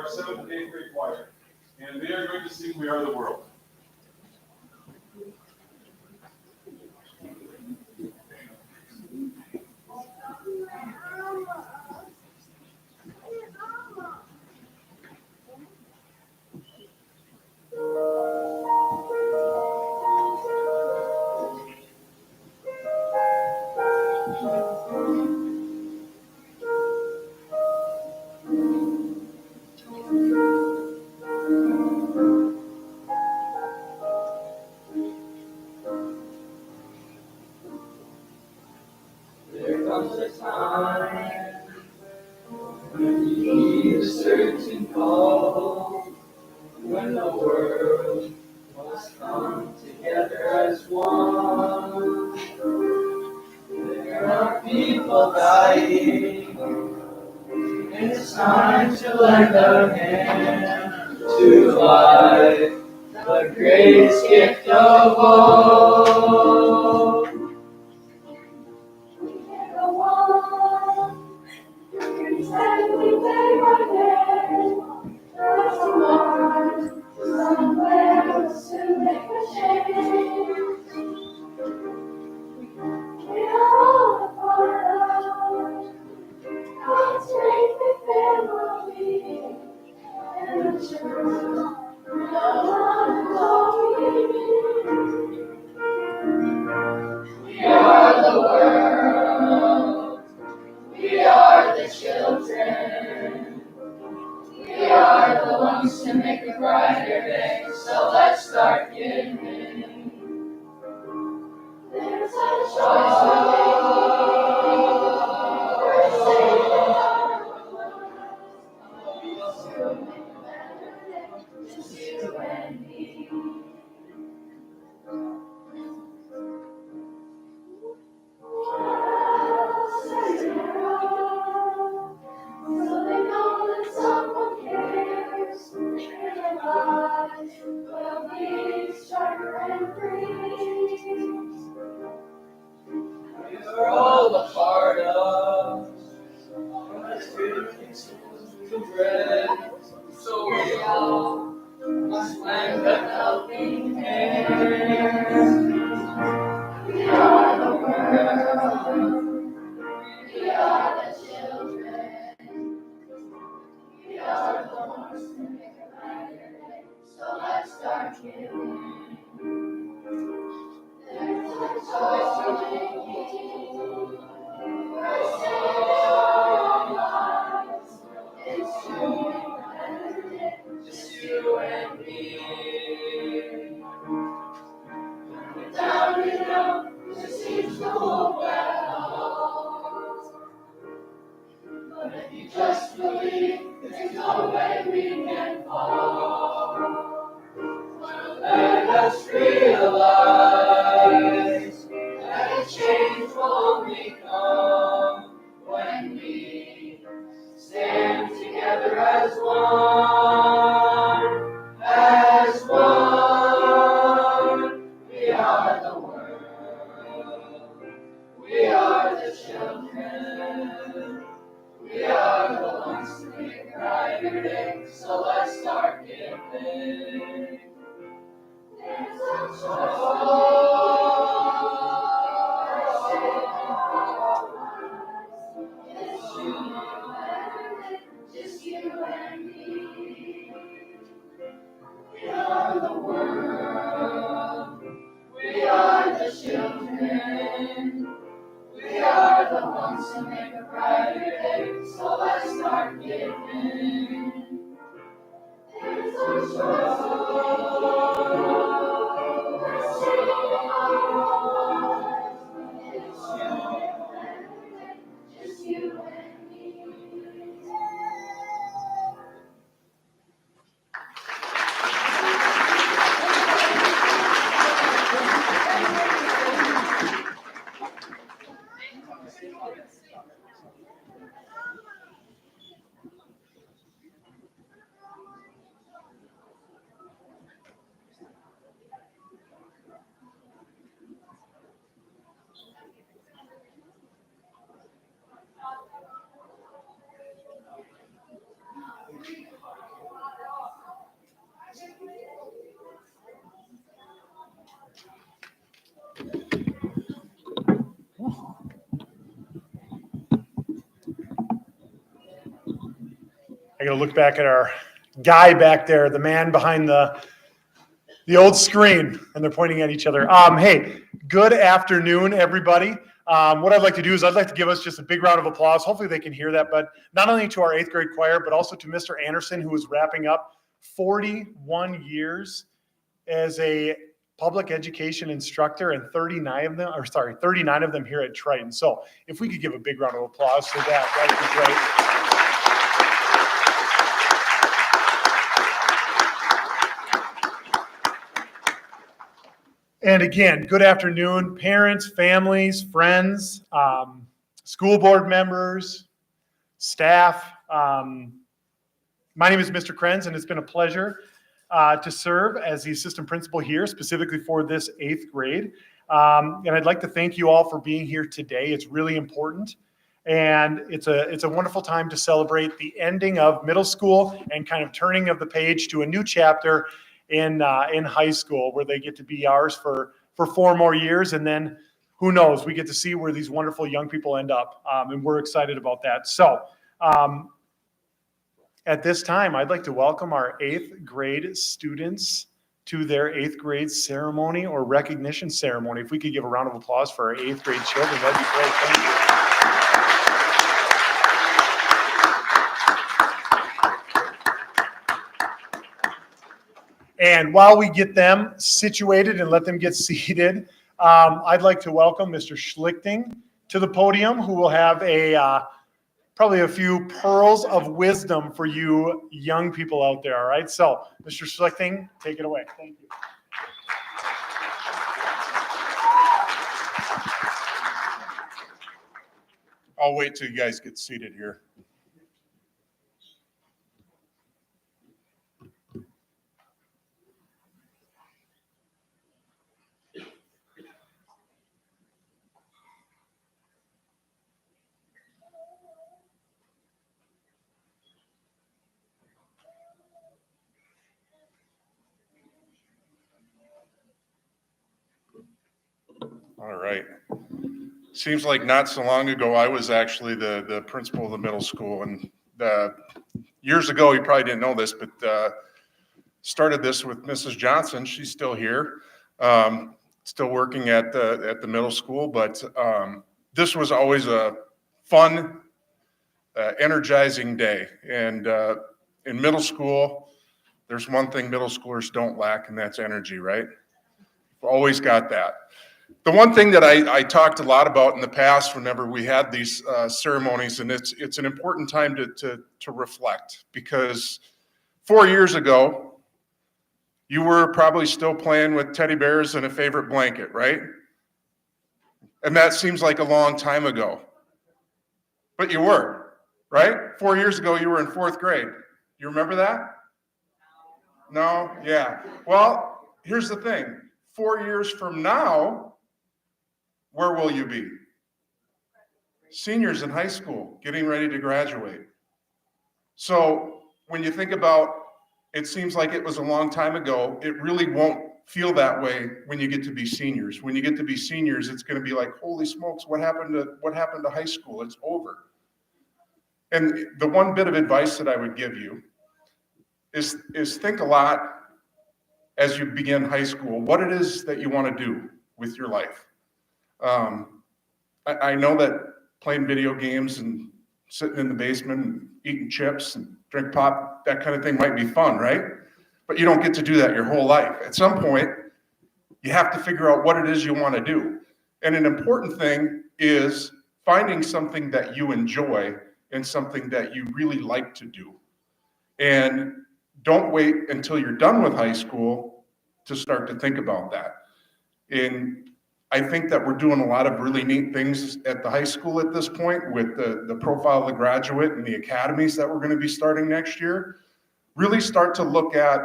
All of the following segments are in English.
7th and 8th grade choir. And they are going to sing We Are the World. There comes a time when you hear a certain call, when the world must come together as one. There are people dying, and it's time to lend a hand to life, the greatest gift of all. Exactly day by day, there's a one somewhere to make a change. We are all a part of God's great big family, and the church of one glory. We are the world. We are the children. We are the ones to make a brighter day. So let's start giving. There's a choice to make. We're saving our lives. Just you and me. So they know that someone cares, and their lives will be stronger and free. We are all a part of God's greatest bread, so we all must lend a helping hand. We are the world. We are the children. We are the ones to make a brighter day. So let's start giving. There's a choice to make. We're saving our lives. It's you and me. Just you and me. Down you know, it seems the whole world. But if you just believe, there's no way we can fall. Let us realize that a change will only come when we stand together as one. As one, we are the world. We are the children. We are the ones to make a brighter day. So let's start giving. There's a choice to make. It's you and me, just you and me. We are the world. We are the children. We are the ones to make a brighter day. So let's start giving. There's a choice to make. We're saving our lives. It's you and me, just you and me. I got to look back at our guy back there, the man behind the old screen, and they're pointing at each other. Hey, good afternoon, everybody. What I'd like to do is I'd like to give us just a big round of applause. Hopefully they can hear that, but not only to our 8th grade choir, but also to Mr. Anderson, who is wrapping up 41 years as a public education instructor, and 39 of them here at Triton. So if we could give a big round of applause for that would be great. And again, good afternoon, parents, families, friends, school board members, staff. My name is Mr. Krenz, and it's been a pleasure to serve as the assistant principal here, specifically for this 8th grade. And I'd like to thank you all for being here today. It's really important. And it's a wonderful time to celebrate the ending of middle school and kind of turning of the page to a new chapter in high school, where they get to be ours for 4 more years. And then who knows, we get to see where these wonderful young people end up. And we're excited about that. So at this time, I'd like to welcome our 8th grade students to their 8th grade ceremony or recognition ceremony. If we could give a round of applause for our 8th grade children, that'd be great. Thank you. And while we get them situated and let them get seated, I'd like to welcome Mr. Schlichting to the podium, who will have probably a few pearls of wisdom for you young people out there, all right? So, Mr. Schlichting, take it away. Thank you. I'll wait till you guys get seated here. All right. Seems like not so long ago, I was actually the principal of the middle school. And years ago, you probably didn't know this, but started this with Mrs. Johnson. She's still here, still working at the middle school. But this was always a fun, energizing day. And in middle school, there's one thing middle schoolers don't lack, and that's energy, right? We've always got that. The one thing that I talked a lot about in the past whenever we had these ceremonies, and it's an important time to reflect, because 4 years ago, you were probably still playing with teddy bears and a favorite blanket, right? And that seems like a long time ago. But you were, right? 4 years ago, you were in 4th grade. You remember that? No? Yeah. Well, here's the thing. 4 years from now, where will you be? Seniors in high school, getting ready to graduate. So when you think about, it seems like it was a long time ago, it really won't feel that way when you get to be seniors. When you get to be seniors, it's going to be like, holy smokes, what happened to high school? It's over. And the one bit of advice that I would give you is think a lot as you begin high school, what it is that you want to do with your life. I know that playing video games and sitting in the basement and eating chips and drink pop, that kind of thing might be fun, right? But you don't get to do that your whole life. At some point, you have to figure out what it is you want to do. And an important thing is finding something that you enjoy and something that you really like to do. And don't wait until you're done with high school to start to think about that. And I think that we're doing a lot of really neat things at the high school at this point with the profile of the graduate and the academies that we're going to be starting next year. Really start to look at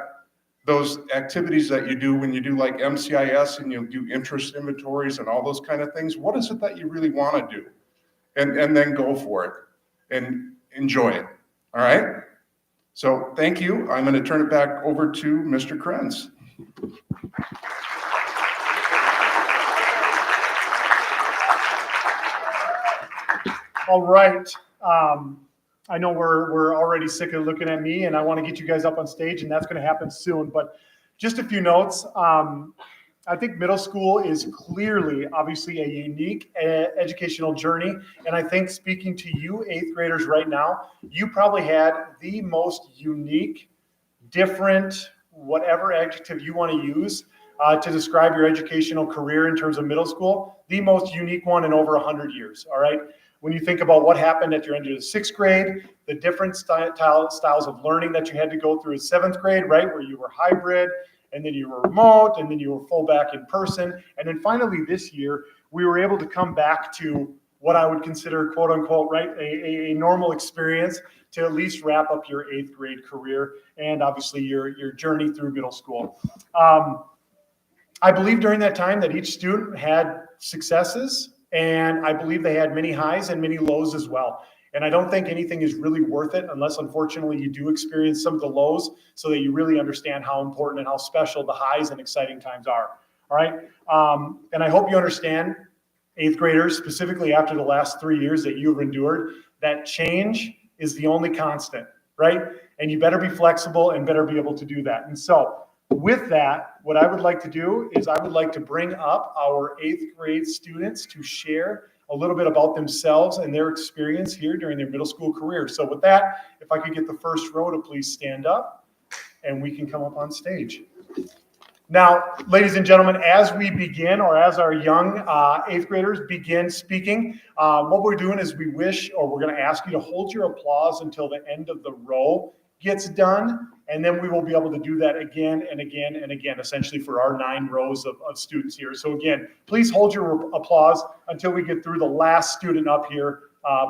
those activities that you do when you do like MCIS and you do interest inventories and all those kind of things. What is it that you really want to do? And then go for it and enjoy it. All right? So thank you. I'm going to turn it back over to Mr. Krenz. All right. I know we're already sick of looking at me, and I want to get you guys up on stage, and that's going to happen soon. But just a few notes. I think middle school is clearly, obviously, a unique educational journey. And I think speaking to you, eighth graders right now, you probably had the most unique, different, whatever adjective you want to use to describe your educational career in terms of middle school, the most unique one in over 100 years, all right? When you think about what happened at your end of the sixth grade, the different styles of learning that you had to go through in seventh grade, right, where you were hybrid, and then you were remote, and then you were full back in person. And then finally this year, we were able to come back to what I would consider, quote unquote, right, a normal experience to at least wrap up your eighth grade career and obviously your journey through middle school. I believe during that time that each student had successes, and I believe they had many highs and many lows as well. And I don't think anything is really worth it unless, unfortunately, you do experience some of the lows so that you really understand how important and how special the highs and exciting times are. All right. And I hope you understand, eighth graders, specifically after the last 3 years that you've endured, that change is the only constant, right? And you better be flexible and better be able to do that. And so with that, what I would like to do is I would like to bring up our eighth grade students to share a little bit about themselves and their experience here during their middle school career. So with that, if I could get the first row to please stand up and we can come up on stage. Now, ladies and gentlemen, as we begin, or as our young eighth graders begin speaking, what we're doing is we're going to ask you to hold your applause until the end of the row gets done, and then we will be able to do that again and again and again, essentially for our 9 rows of students here. So again, please hold your applause until we get through the last student up here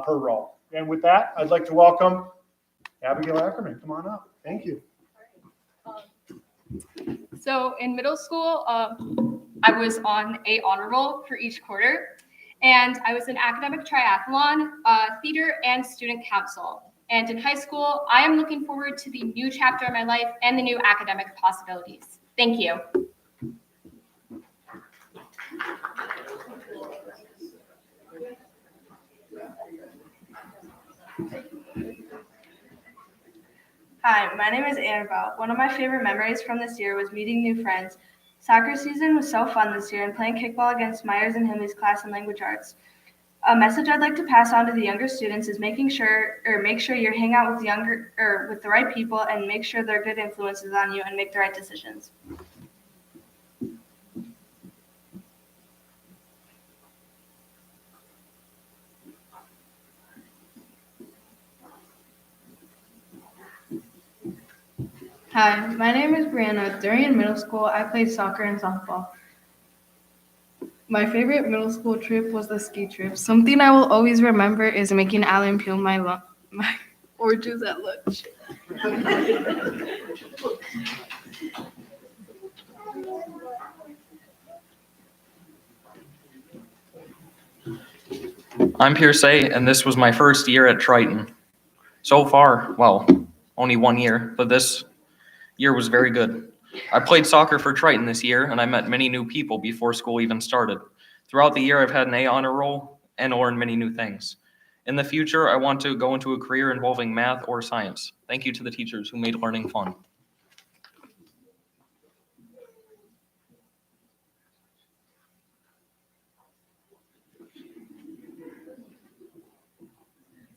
per row. And with that, I'd like to welcome Abigail Ackerman. Come on up. Thank you. So in middle school, I was on a honor roll for each quarter, and I was in academic triathlon, theater, and student council. And in high school, I am looking forward to the new chapter of my life and the new academic possibilities. Thank you. Hi, my name is Annabelle. One of my favorite memories from this year was meeting new friends. Soccer season was so fun this year, and playing kickball against Myers and Himley's class in language arts. A message I'd like to pass on to the younger students is make sure you hang out with with the right people, and make sure they're good influences on you and make the right decisions. Hi, my name is Brianna. During middle school, I played soccer and softball. My favorite middle school trip was the ski trip. Something I will always remember is making Alan peel my oranges at lunch. I'm Pierce, and this was my first year at Triton. So far, well, only 1 year, but this year was very good. I played soccer for Triton this year, and I met many new people before school even started. Throughout the year, I've had an A honor roll and learned many new things. In the future, I want to go into a career involving math or science. Thank you to the teachers who made learning fun.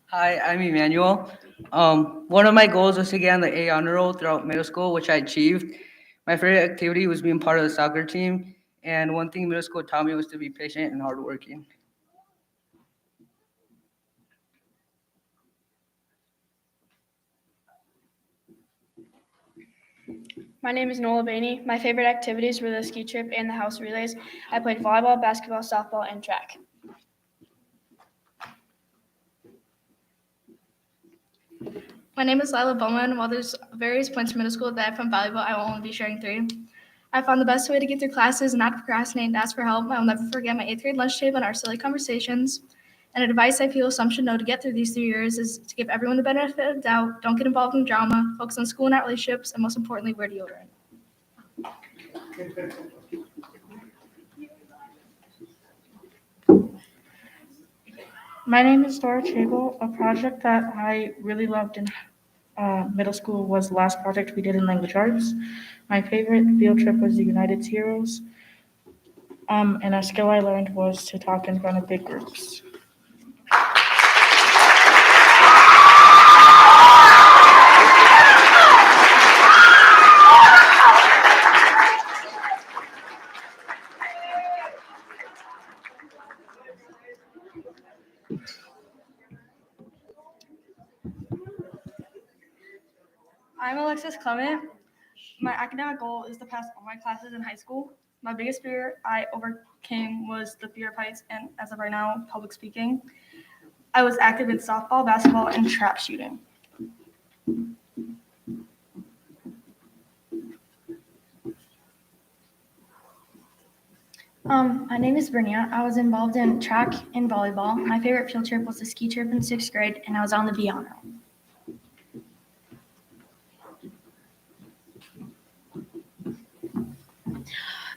Hi, I'm Emmanuel. One of my goals was to get on the A honor roll throughout middle school, which I achieved. My favorite activity was being part of the soccer team, and one thing middle school taught me was to be patient and hardworking. My name is Nola Bainey. My favorite activities were the ski trip and the house relays. I played volleyball, basketball, softball, and track. My name is Lila Bowman. While there's various points in middle school that I found valuable, I will only be sharing 3. I found the best way to get through classes and not procrastinate and ask for help. I will never forget my 8th grade lunch table and our silly conversations. And advice I feel some should know to get through these 3 years is to give everyone the benefit of the doubt, don't get involved in drama, focus on school and not relationships, and most importantly, wear deodorant. My name is Dora Chable. A project that I really loved in middle school was the last project we did in language arts. My favorite field trip was the United Heroes, and a skill I learned was to talk in front of big groups. I'm Alexis Clement. My academic goal is to pass all my classes in high school. My biggest fear I overcame was the fear of heights, and as of right now, public speaking. I was active in softball, basketball, and trap shooting. My name is Bernia. I was involved in track and volleyball. My favorite field trip was the ski trip in 6th grade, and I was on the B honor roll.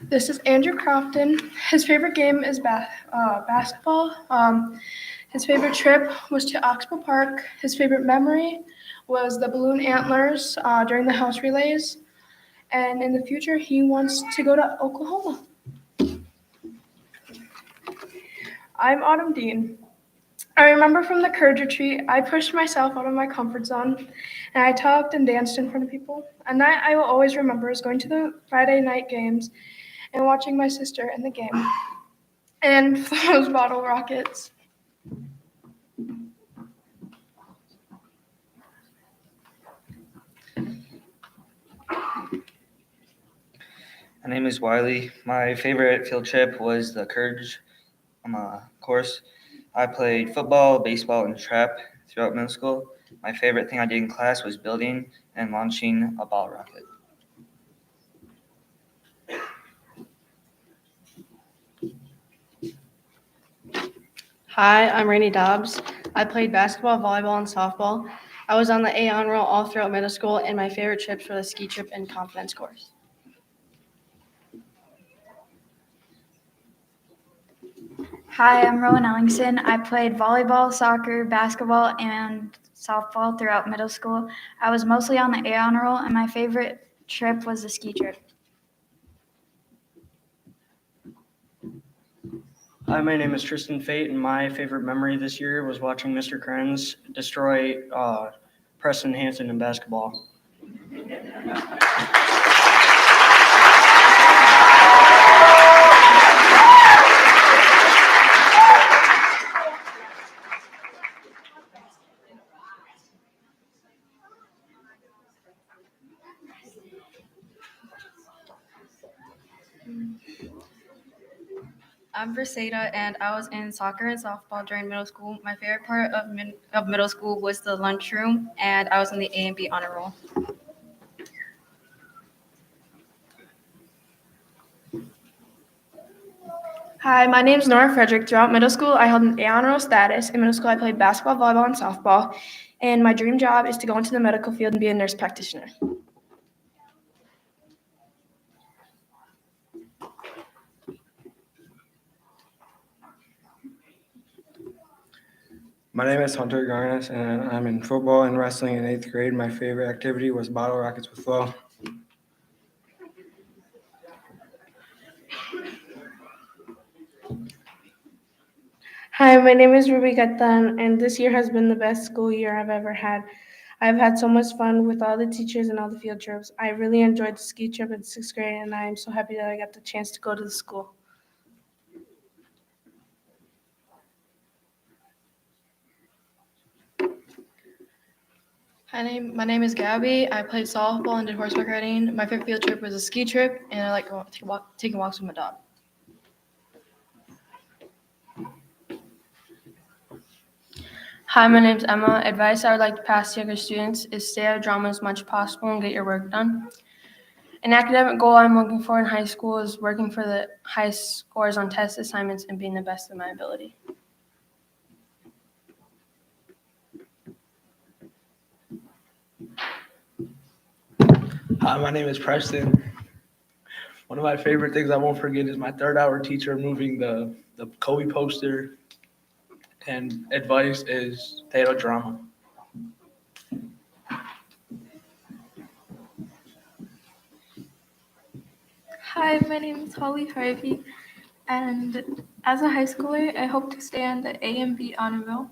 This is Andrew Crofton. His favorite game is basketball. His favorite trip was to Oxbow Park. His favorite memory was the balloon antlers during the house relays. And in the future, he wants to go to Oklahoma. I'm Autumn Dean. I remember from the Courage Retreat, I pushed myself out of my comfort zone, and I talked and danced in front of people. A night I will always remember is going to the Friday night games and watching my sister in the game and those bottle rockets. My name is Wiley. My favorite field trip was the Courage course. I played football, baseball, and trap throughout middle school. My favorite thing I did in class was building and launching a bottle rocket. Hi, I'm Rainey Dobbs. I played basketball, volleyball, and softball. I was on the A honor roll all throughout middle school, and my favorite trips were the ski trip and confidence course. Hi, I'm Rowan Ellingson. I played volleyball, soccer, basketball, and softball throughout middle school. I was mostly on the A honor roll, and my favorite trip was the ski trip. Hi, my name is Tristan Fate, and my favorite memory this year was watching Mr. Krenz destroy Preston Hansen in basketball. I'm Versada, and I was in soccer and softball during middle school. My favorite part of middle school was the lunchroom, and I was in the A and B honor roll. Hi, my name is Nora Frederick. Throughout middle school, I held an A honor roll status. In middle school, I played basketball, volleyball, and softball. And my dream job is to go into the medical field and be a nurse practitioner. My name is Hunter Garnis, and I'm in football and wrestling in 8th grade. My favorite activity was bottle rockets with Flo. Hi, my name is Ruby Gatan, and this year has been the best school year I've ever had. I've had so much fun with all the teachers and all the field trips. I really enjoyed the ski trip in 6th grade, and I am so happy that I got the chance to go to the school. Hi, my name is Gabby. I played softball and did horseback riding. My favorite field trip was a ski trip, and I like taking walks with my dog. Hi, my name's Emma. Advice I would like to pass to younger students is stay out of drama as much as possible and get your work done. An academic goal I'm looking for in high school is working for the highest scores on test assignments and being the best of my ability. Hi, my name is Preston. One of my favorite things I won't forget is my third hour teacher moving the Kobe poster and advice is potato drama. Hi, my name is Holly Harvey, and as a high schooler, I hope to stay on the A and B honor roll.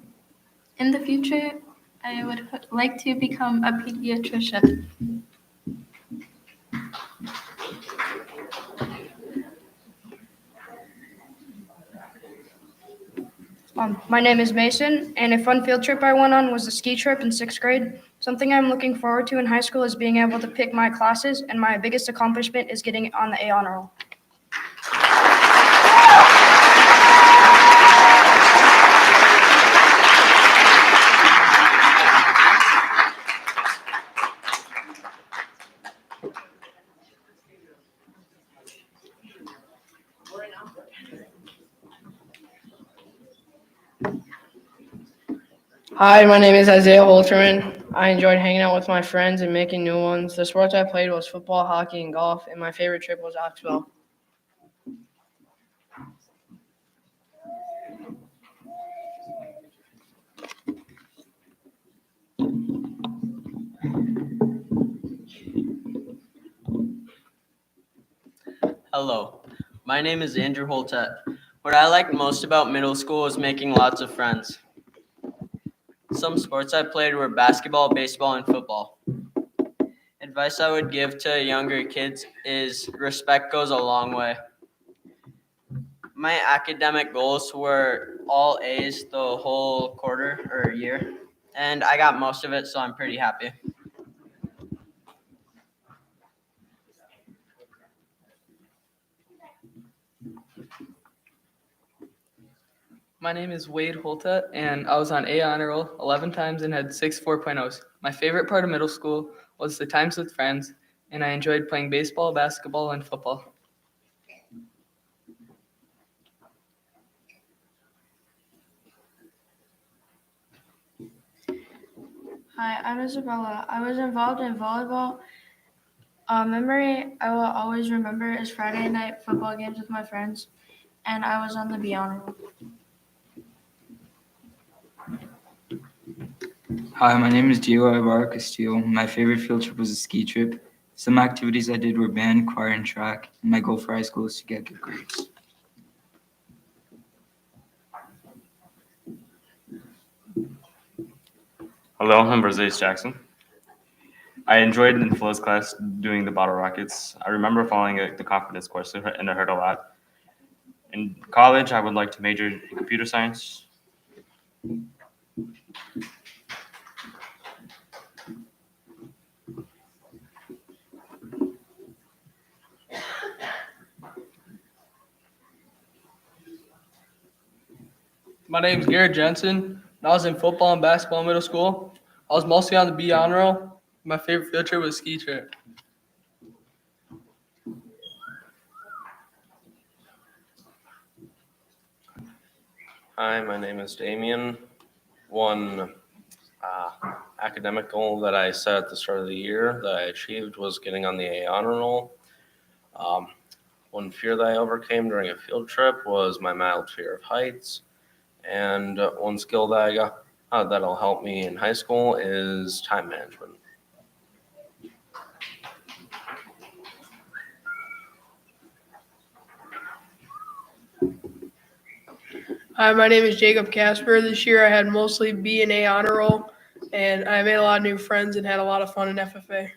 In the future, I would like to become a pediatrician. My name is Mason, and a fun field trip I went on was a ski trip in 6th grade. Something I'm looking forward to in high school is being able to pick my classes, and my biggest accomplishment is getting on the A honor roll. Hi, my name is Isaiah Holterman. I enjoyed hanging out with my friends and making new ones. The sports I played was football, hockey, and golf, and my favorite trip was Oxbow. Hello, my name is Andrew Holtet. What I liked most about middle school was making lots of friends. Some sports I played were basketball, baseball, and football. Advice I would give to younger kids is respect goes a long way. My academic goals were all A's the whole quarter or year, and I got most of it, so I'm pretty happy. My name is Wade Holta, and I was on A honor roll 11 times and had 6 4.0s. My favorite part of middle school was the times with friends, and I enjoyed playing baseball, basketball, and football. Hi, I'm Isabella. I was involved in volleyball. A memory I will always remember is Friday night football games with my friends, and I was on the B honor roll. Hi, my name is Diego Ibarra Castillo. My favorite field trip was a ski trip. Some activities I did were band, choir, and track. And my goal for high school is to get good grades. Hello, I'm Brazais Jackson. I enjoyed in Flo's class doing the bottle rockets. I remember following the confidence course and it hurt a lot. In college, I would like to major in computer science. My name is Garrett Jensen, and I was in football and basketball in middle school. I was mostly on the B honor roll. My favorite field trip was a ski trip. Hi, my name is Damien. One academic goal that I set at the start of the year that I achieved was getting on the A honor roll. One fear that I overcame during a field trip was my mild fear of heights. And one skill that I got that'll help me in high school is time management. Hi, my name is Jacob Casper. This year I had mostly B and A honor roll, and I made a lot of new friends and had a lot of fun in FFA.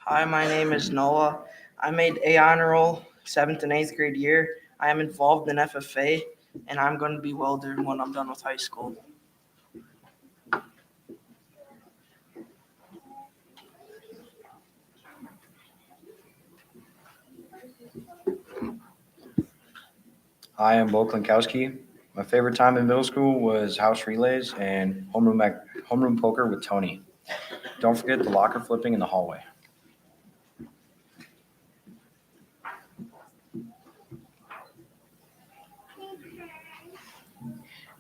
Hi, my name is Noah. I made A honor roll 7th and 8th grade year. I am involved in FFA, and I'm going to be welder when I'm done with high school. Hi, I'm Bo Klinkowski. My favorite time in middle school was house relays and homeroom poker with Tony. Don't forget the locker flipping in the hallway.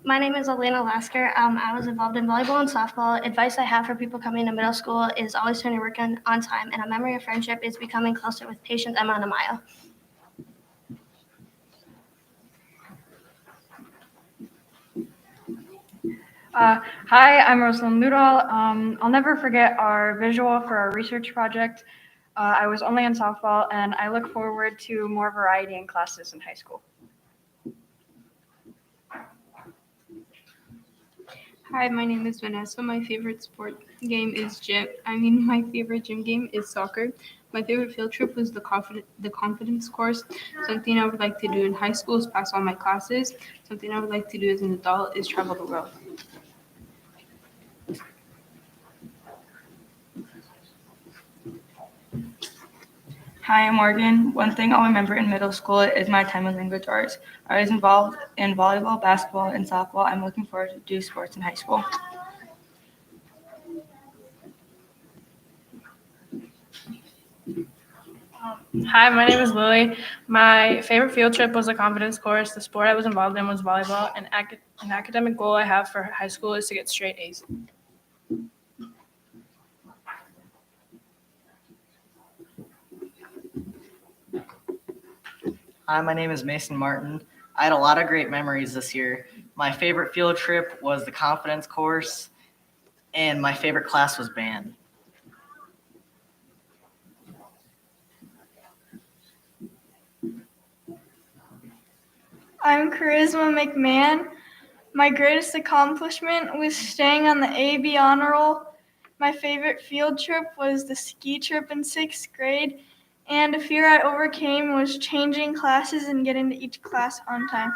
My name is Elena Lasker. I was involved in volleyball and softball. Advice I have for people coming to middle school is always turn your work on time, and a memory of friendship is becoming closer with patient Emma and Amaya. Hi, I'm Rosalind Ludall. I'll never forget our visual for our research project. I was only in softball, and I look forward to more variety in classes in high school. Hi, my name is Vanessa. My favorite sport game is my favorite gym game is soccer. My favorite field trip was the confidence course. Something I would like to do in high school is pass all my classes. Something I would like to do as an adult is travel the world. Hi, I'm Morgan. One thing I'll remember in middle school is my time in language arts. I was involved in volleyball, basketball, and softball. I'm looking forward to do sports in high school. Hi, my name is Lily. My favorite field trip was a confidence course. The sport I was involved in was volleyball, and an academic goal I have for high school is to get straight A's. Hi, my name is Mason Martin. I had a lot of great memories this year. My favorite field trip was the confidence course, and my favorite class was band. I'm Charisma McMahon. My greatest accomplishment was staying on the AB honor roll. My favorite field trip was the ski trip in 6th grade, and a fear I overcame was changing classes and getting to each class on time.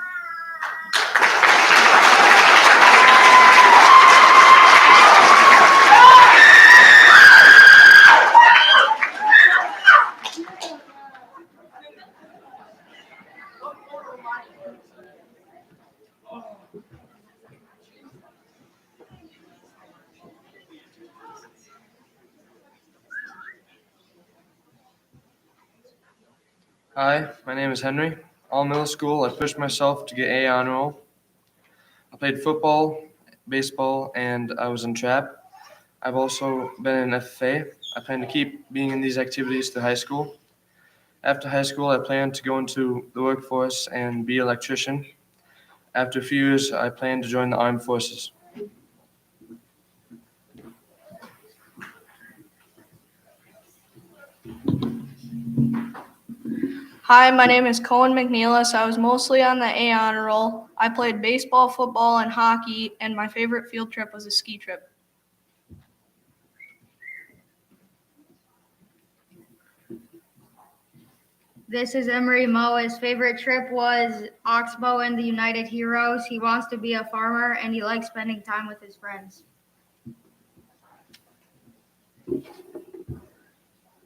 Hi, my name is Henry. All middle school, I pushed myself to get A honor roll. I played football, baseball, and I was in trap. I've also been in FFA. I plan to keep being in these activities through high school. After high school, I plan to go into the workforce and be an electrician. After a few years, I plan to join the armed forces. Hi, my name is Cohen McNeilis. I was mostly on the A honor roll. I played baseball, football, and hockey, and my favorite field trip was a ski trip. This is Emery Moe. His favorite trip was Oxbow and the United Heroes. He wants to be a farmer and he likes spending time with his friends.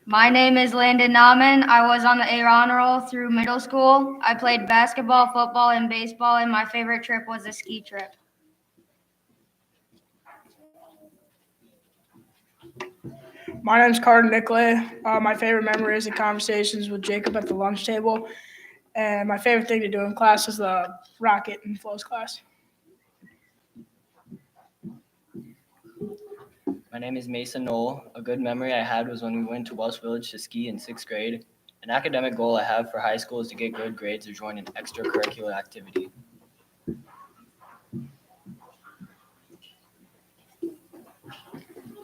My name is Landon Nauman. I was on the A honor roll through middle school. I played basketball, football, and baseball, and my favorite trip was a ski trip. My name's Carter Nicolay. My favorite memories and conversations with Jacob at the lunch table. And my favorite thing to do in class is the rocket and flows class. My name is Mason Knoll. A good memory I had was when we went to Welsh Village to ski in 6th grade. An academic goal I have for high school is to get good grades or join an extracurricular activity.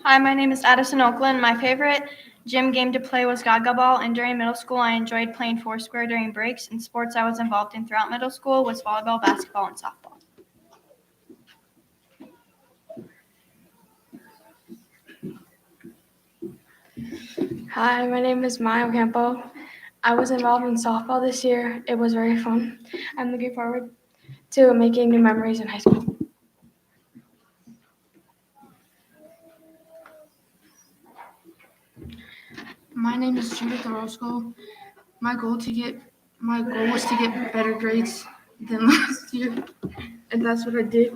Hi, my name is Addison Oakland. My favorite gym game to play was Gaga Ball, and during middle school, I enjoyed playing Foursquare during breaks. And sports I was involved in throughout middle school was volleyball, basketball, and softball. Hi, my name is Maya Campo. I was involved in softball this year. It was very fun. I'm looking forward to making new memories in high school. My name is Judith Orozco. My goal was to get better grades than last year. and that's what I did.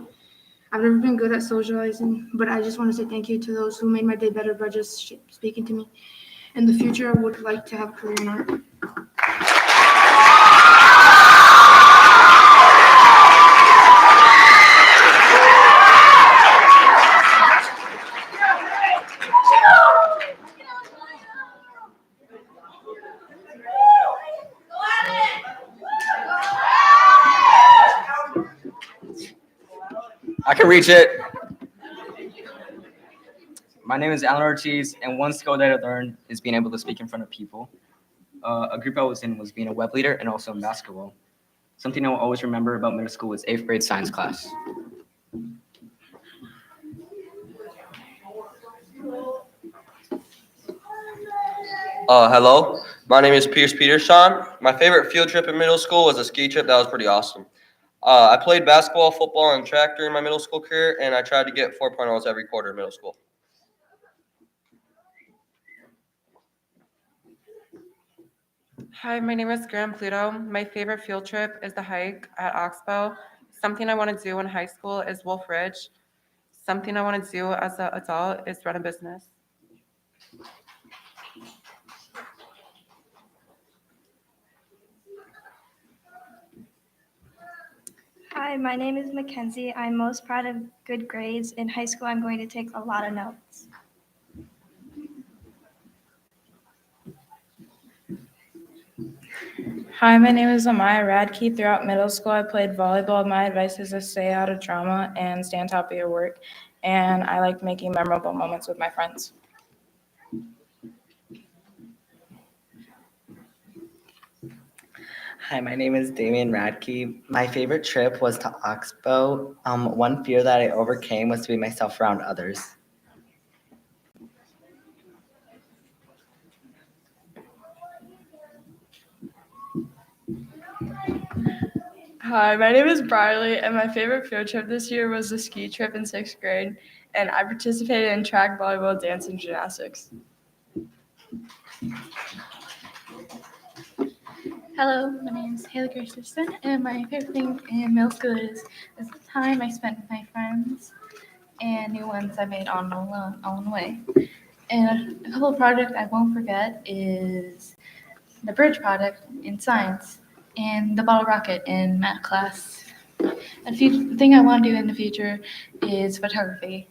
I've never been good at socializing, but I just want to say thank you to those who made my day better by just speaking to me. In the future, I would like to have a career in art. I can reach it. My name is Alan Ortiz, and one skill that I learned is being able to speak in front of people. A group I was in was being a web leader and also in basketball. Something I will always remember about middle school was 8th grade science class. Hello, my name is Pierce Peterson. My favorite field trip in middle school was a ski trip. That was pretty awesome. I played basketball, football, and track during my middle school career, and I tried to get 4.0s every quarter in middle school. Hi, my name is Graham Pluto. My favorite field trip is the hike at Oxbow. Something I want to do in high school is Wolf Ridge. Something I want to do as an adult is run a business. Hi, my name is Mackenzie. I'm most proud of good grades. In high school, I'm going to take a lot of notes. Hi, my name is Amaya Radke. Throughout middle school, I played volleyball. My advice is to stay out of drama and stay on top of your work. And I like making memorable moments with my friends. Hi, my name is Damian Radke. My favorite trip was to Oxbow. One fear that I overcame was to be myself around others. Hi, my name is Briley, and my favorite field trip this year was the ski trip in 6th grade, and I participated in track, volleyball, dance, and gymnastics. Hello, my name is Haley Christensen, and my favorite thing in middle school is the time I spent with my friends and new ones I made on the way. And a couple of projects I won't forget is the bridge project in science and the bottle rocket in math class. And the thing I want to do in the future is photography.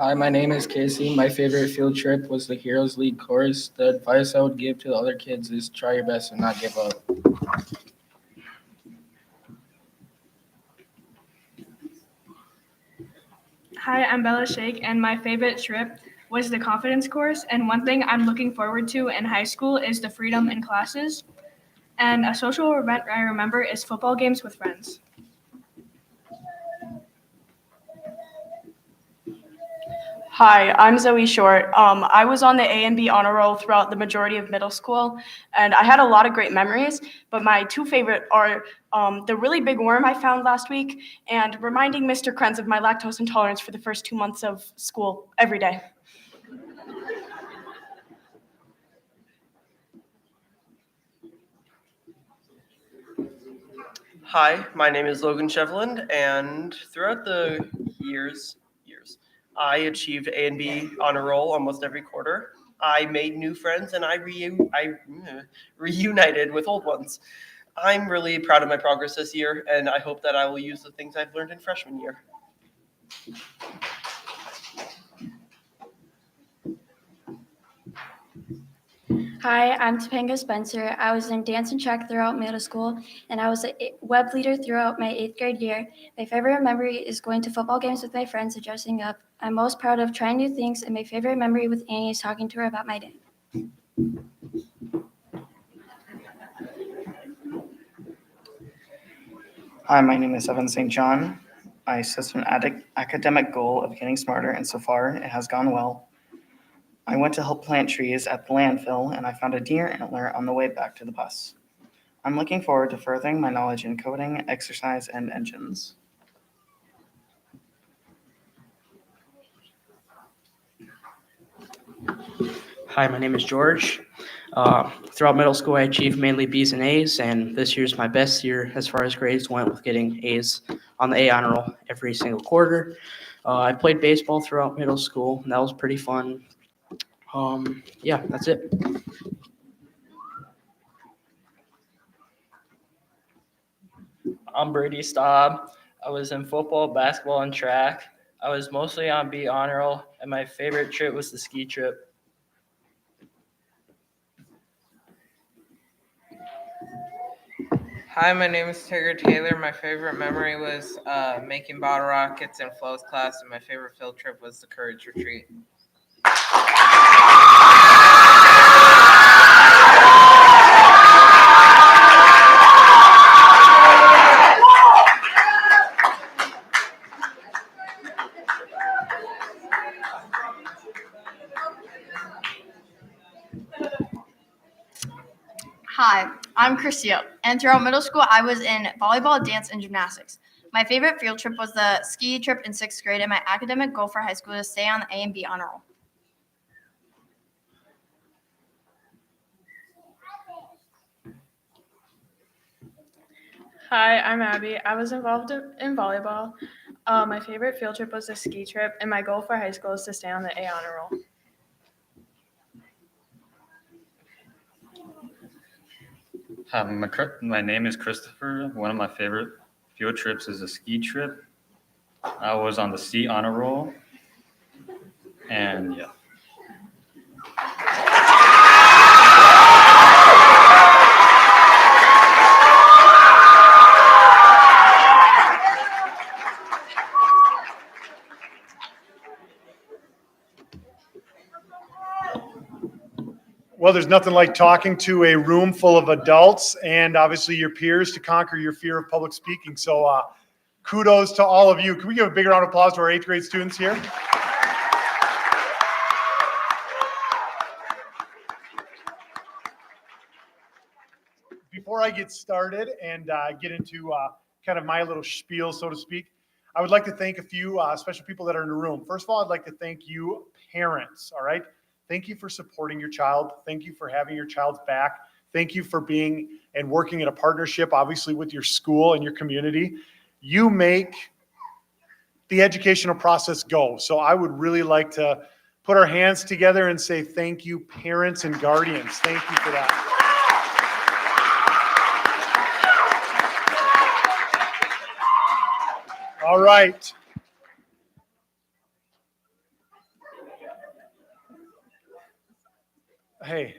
Hi, my name is Casey. My favorite field trip was the Heroes League course. The advice I would give to the other kids is try your best and not give up. Hi, I'm Bella Shake, and my favorite trip was the confidence course. And one thing I'm looking forward to in high school is the freedom in classes. And a social event I remember is football games with friends. Hi, I'm Zoe Short. I was on the A and B honor roll throughout the majority of middle school, and I had a lot of great memories, but my two favorite are the really big worm I found last week and reminding Mr. Krenz of my lactose intolerance for the first 2 months of school every day. Hi, my name is Logan Shevland, and throughout the years, I achieved A and B honor roll almost every quarter. I made new friends, and I reunited with old ones. I'm really proud of my progress this year, and I hope that I will use the things I've learned in freshman year. Hi, I'm Topanga Spencer. I was in dance and track throughout middle school, and I was a web leader throughout my 8th grade year. My favorite memory is going to football games with my friends and dressing up. I'm most proud of trying new things, and my favorite memory with Annie is talking to her about my day. Hi, my name is Evan St. John. I set an academic goal of getting smarter, and so far it has gone well. I went to help plant trees at the landfill, and I found a deer antler on the way back to the bus. I'm looking forward to furthering my knowledge in coding, exercise, and engines. Hi, my name is George. Throughout middle school, I achieved mainly B's and A's, and this year's my best year as far as grades went with getting A's on the A honor roll every single quarter. I played baseball throughout middle school, and that was pretty fun. Yeah, that's it. I'm Brady Staub. I was in football, basketball, and track. I was mostly on B honor roll, and my favorite trip was the ski trip. Hi, my name is Tigger Taylor. My favorite memory was making bottle rockets in Flo's class, and my favorite field trip was the Courage Retreat. Hi, I'm Christia, and throughout middle school, I was in volleyball, dance, and gymnastics. My favorite field trip was the ski trip in 6th grade, and my academic goal for high school is to stay on the A and B honor roll. Hi, I'm Abby. I was involved in volleyball. My favorite field trip was the ski trip, and my goal for high school is to stay on the A honor roll. Hi, my name is Christopher. One of my favorite field trips is a ski trip. I was on the C honor roll, and yeah. Well, there's nothing like talking to a room full of adults and obviously your peers to conquer your fear of public speaking. So kudos to all of you. Can we give a big round of applause to our 8th grade students here? Before I get started and get into kind of my little spiel, so to speak, I would like to thank a few special people that are in the room. First of all, I'd like to thank you parents, all right? Thank you for supporting your child. Thank you for having your child's back. Thank you for being and working in a partnership, obviously, with your school and your community. You make the educational process go. So I would really like to put our hands together and say thank you, parents and guardians. Thank you for that. All right. Hey.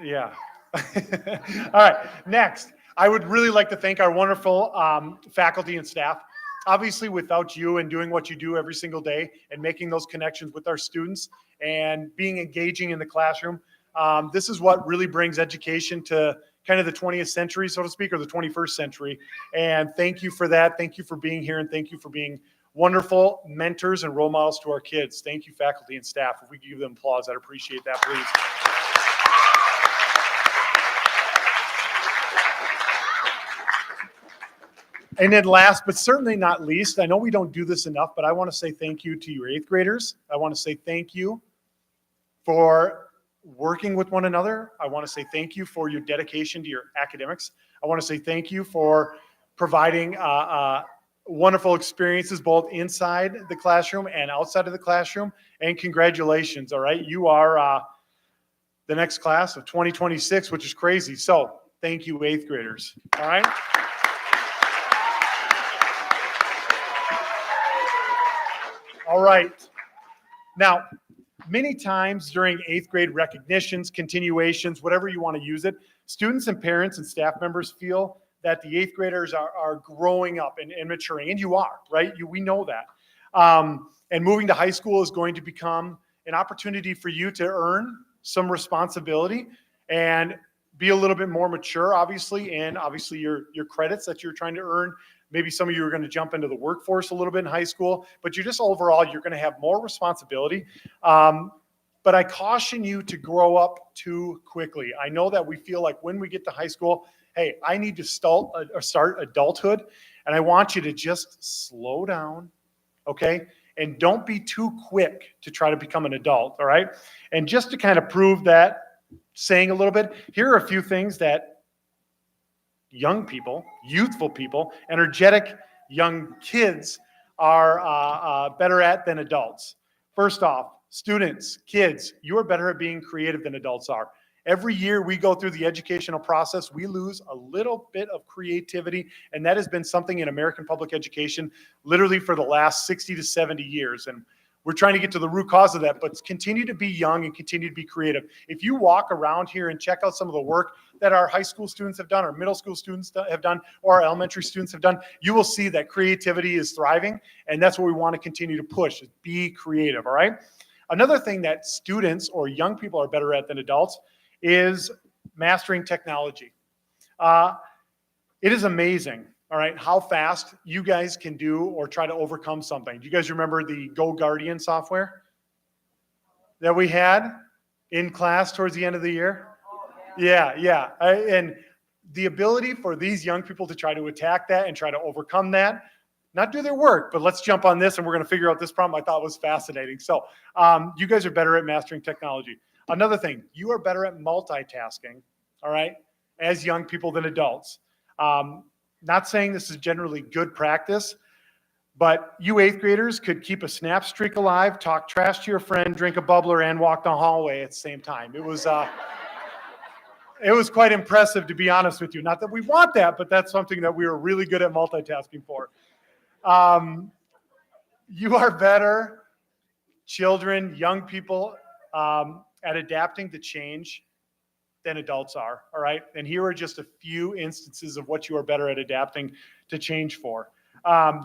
Yeah. All right. Next, I would really like to thank our wonderful faculty and staff. Obviously, without you and doing what you do every single day and making those connections with our students and being engaging in the classroom, this is what really brings education to kind of the 20th century, so to speak, or the 21st century. And thank you for that. Thank you for being here, and thank you for being wonderful mentors and role models to our kids. Thank you, faculty and staff. If we could give them applause, I'd appreciate that, please. And then last, but certainly not least, I know we don't do this enough, but I want to say thank you to your 8th graders. I want to say thank you for working with one another. I want to say thank you for your dedication to your academics. I want to say thank you for providing wonderful experiences both inside the classroom and outside of the classroom. And congratulations, all right? You are the next class of 2026, which is crazy. So thank you, 8th graders, all right? All right. Now, many times during 8th grade recognitions, continuations, whatever you want to use it, students and parents and staff members feel that the 8th graders are growing up and maturing, and you are, right? We know that. And moving to high school is going to become an opportunity for you to earn some responsibility and be a little bit more mature, obviously, and obviously your credits that you're trying to earn Maybe some of you are going to jump into the workforce a little bit in high school, but you're just overall, you're going to have more responsibility. But I caution you to grow up too quickly. I know that we feel like when we get to high school, hey, I need to start adulthood, and I want you to just slow down, okay? And don't be too quick to try to become an adult, all right? And just to kind of prove that, saying a little bit, here are a few things that young people, youthful people, energetic young kids are better at than adults. First off, students, kids, you are better at being creative than adults are. Every year we go through the educational process, we lose a little bit of creativity, and that has been something in American public education literally for the last 60 to 70 years. And we're trying to get to the root cause of that, but continue to be young and continue to be creative. If you walk around here and check out some of the work that our high school students have done, or middle school students have done, or our elementary students have done, you will see that creativity is thriving, and that's what we want to continue to push, is be creative, all right? Another thing that students or young people are better at than adults is mastering technology. It is amazing, all right, how fast you guys can do or try to overcome something. Do you guys remember the Go Guardian software that we had in class towards the end of the year? Yeah. And the ability for these young people to try to attack that and try to overcome that, not do their work, but let's jump on this and we're going to figure out this problem I thought was fascinating. So you guys are better at mastering technology. Another thing, you are better at multitasking, all right, as young people than adults. Not saying this is generally good practice, but you eighth graders could keep a snap streak alive, talk trash to your friend, drink a bubbler, and walk the hallway at the same time. It was quite impressive, to be honest with you. Not that we want that, but that's something that we were really good at multitasking for. You are better, children, young people, at adapting to change than adults are, all right? And here are just a few instances of what you are better at adapting to change for.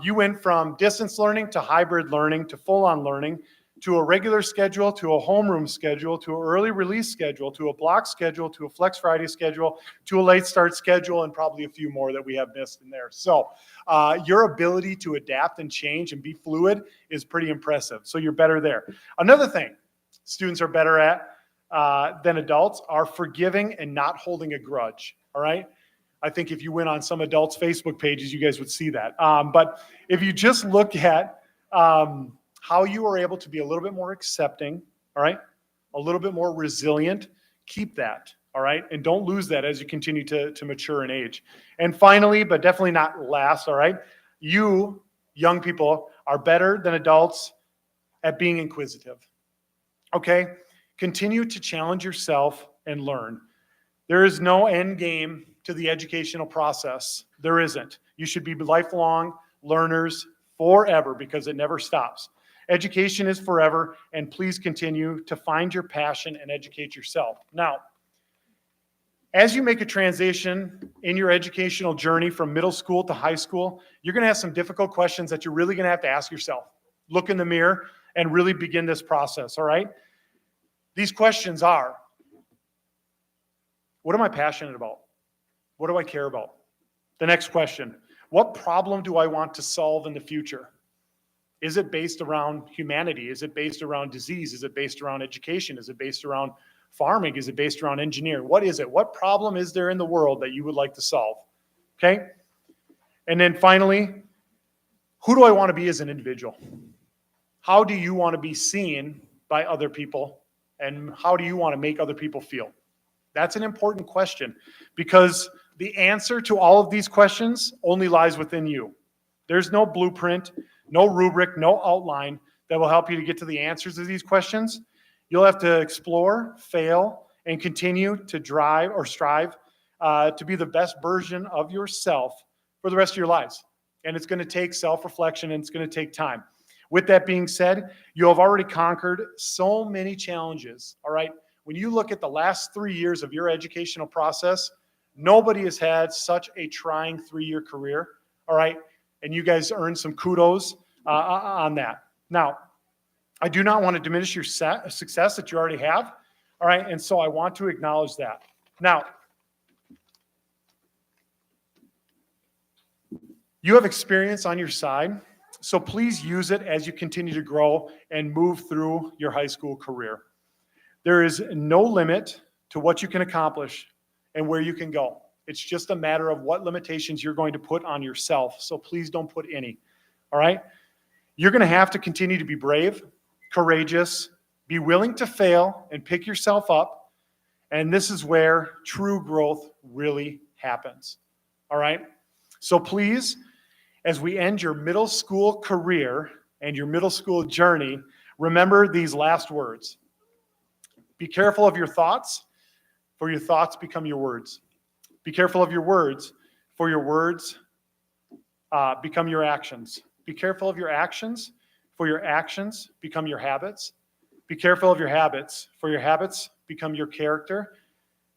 You went from distance learning to hybrid learning to full-on learning to a regular schedule to a homeroom schedule to an early release schedule to a block schedule to a Flex Friday schedule to a late start schedule and probably a few more that we have missed in there. So your ability to adapt and change and be fluid is pretty impressive. So you're better there. Another thing students are better at than adults are forgiving and not holding a grudge, all right? I think if you went on some adults' Facebook pages, you guys would see that. But if you just look at how you are able to be a little bit more accepting, all right, a little bit more resilient, keep that, all right? And don't lose that as you continue to mature in age. And finally, but definitely not last, all right, you, young people, are better than adults at being inquisitive, okay? Continue to challenge yourself and learn. There is no end game to the educational process. There isn't. You should be lifelong learners forever because it never stops. Education is forever, and please continue to find your passion and educate yourself. Now, as you make a transition in your educational journey from middle school to high school, you're going to have some difficult questions that you're really going to have to ask yourself. Look in the mirror and really begin this process, all right? These questions are, what am I passionate about? What do I care about? The next question, what problem do I want to solve in the future? Is it based around humanity? Is it based around disease? Is it based around education? Is it based around farming? Is it based around engineering? What is it? What problem is there in the world that you would like to solve? Okay? And then finally, who do I want to be as an individual? How do you want to be seen by other people? And how do you want to make other people feel? That's an important question because the answer to all of these questions only lies within you. There's no blueprint, no rubric, no outline that will help you to get to the answers to these questions. You'll have to explore, fail, and continue to drive or strive to be the best version of yourself for the rest of your lives. And it's going to take self-reflection and it's going to take time. With that being said, you have already conquered so many challenges, all right? When you look at the last 3 years of your educational process, nobody has had such a trying 3-year career, all right? And you guys earned some kudos on that. Now, I do not want to diminish your success that you already have, all right? And so I want to acknowledge that. Now, You have experience on your side, so please use it as you continue to grow and move through your high school career. There is no limit to what you can accomplish and where you can go. It's just a matter of what limitations you're going to put on yourself, so please don't put any, all right? You're going to have to continue to be brave, courageous, be willing to fail, and pick yourself up, and this is where true growth really happens, all right? So please, as we end your middle school career and your middle school journey, remember these last words. Be careful of your thoughts, for your thoughts become your words. Be careful of your words, for your words become your actions. Be careful of your actions, for your actions become your habits. Be careful of your habits, for your habits become your character.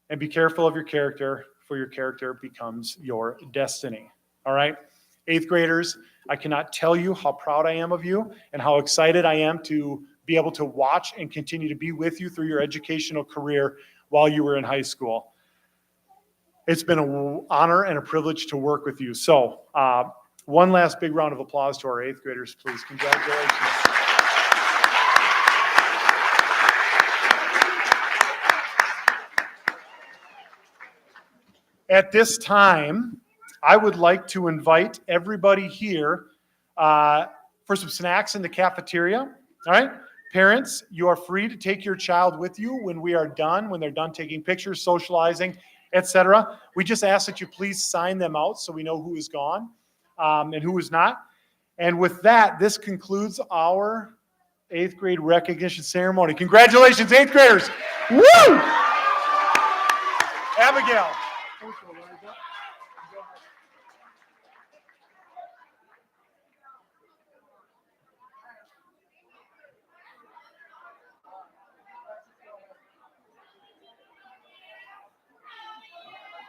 And be careful of your character, for your character becomes your destiny. All right? 8th graders, I cannot tell you how proud I am of you and how excited I am to be able to watch and continue to be with you through your educational career while you were in high school. It's been an honor and a privilege to work with you. So, one last big round of applause to our 8th graders, please. Congratulations. At this time, I would like to invite everybody here for some snacks in the cafeteria. All right? Parents, you are free to take your child with you when we are done, when they're done taking pictures, socializing, etc. We just ask that you please sign them out so we know who is gone and who is not. And with that, this concludes our 8th grade recognition ceremony. Congratulations, 8th graders. Woo! Abigail.